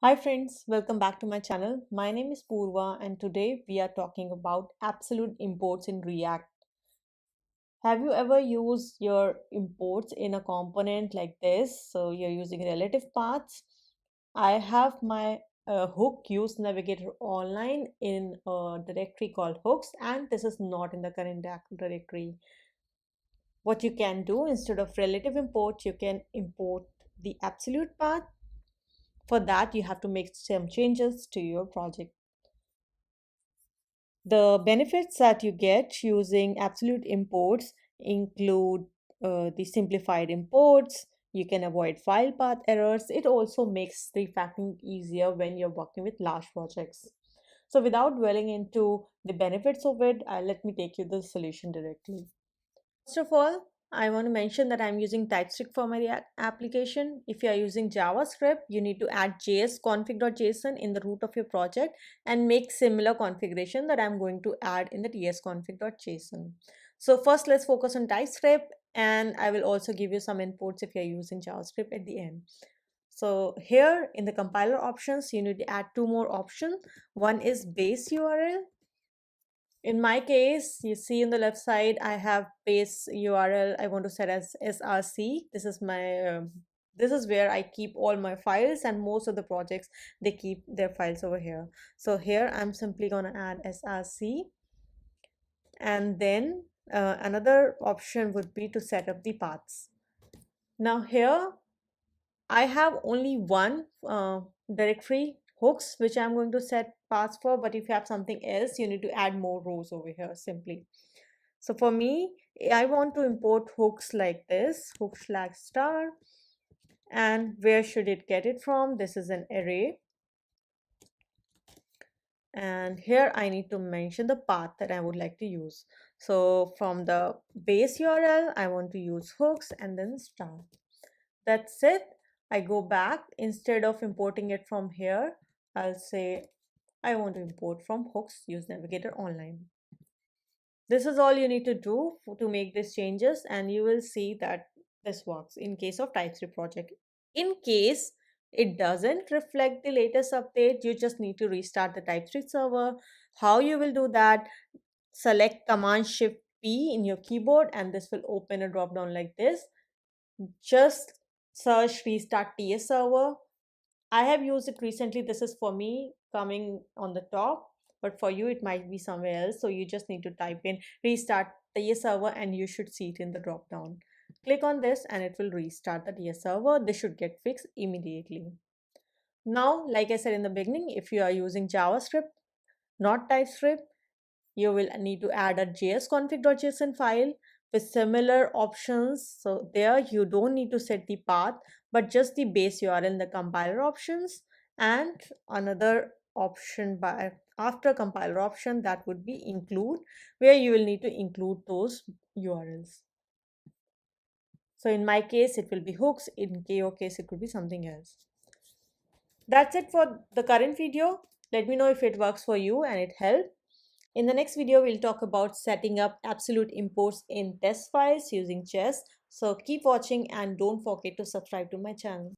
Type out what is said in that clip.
Hi friends, welcome back to my channel. My name is Purva and today we are talking about absolute imports in React. Have you ever used your imports in a component like this? So you're using relative paths. I have my hook use navigator online in a directory called hooks, and this is not in the current directory. What you can do, instead of relative import, you can import the absolute path. For that, you have to make some changes to your project. The benefits that you get using absolute imports include the simplified imports. You can avoid file path errors. It also makes refactoring easier when you're working with large projects. So without dwelling into the benefits of it, let me take you the solution directly. First of all, I want to mention that I'm using TypeScript for my React application. If you are using JavaScript, you need to add jsconfig.json in the root of your project and make similar configuration that I'm going to add in the tsconfig.json. So first, let's focus on TypeScript, and I will also give you some inputs if you're using JavaScript at the end. So here in the compiler options, you need to add two more options. One is base URL. In my case, you see on the left side, I have base URL I want to set as src. This is my this is where I keep all my files, and most of the projects, they keep their files over here. So here I'm simply going to add src, and then another option would be to set up the paths. Now here I have only one directory hooks which I'm going to set paths for, but if you have something else, you need to add more rows over here simply. So for me, I want to import hooks like this, hook slash star. And where should it get it from? This is an array. And here I need to mention the path that I would like to use. So from the base URL, I want to use hooks and then star. That's it. I go back. Instead of importing it from here, I'll say I want to import from hooks, use navigator online. This is all you need to do to make these changes, and you will see that this works in case of TypeScript project. In case it doesn't reflect the latest update, you just need to restart the TypeScript server. How you will do that? Select Command Shift P in your keyboard, and this will open a drop down like this. Just search restart TS server. I have used it recently. This is for me coming on the top, but for you it might be somewhere else. So you just need to type in restart TS server and you should see it in the drop down. Click on this and it will restart the TS server. This should get fixed immediately. Now, like I said in the beginning, if you are using JavaScript, not TypeScript, you will need to add a jsconfig.json file with similar options. So there you don't need to set the path, but just the base URL in the compiler options, and another option by after compiler option, that would be include, where you will need to include those URLs. So in my case, it will be hooks. In your case, it could be something else. That's it for the current video. Let me know if it works for you and it helped. In the next video, we'll talk about setting up absolute imports in test files using jest. So keep watching and don't forget to subscribe to my channel.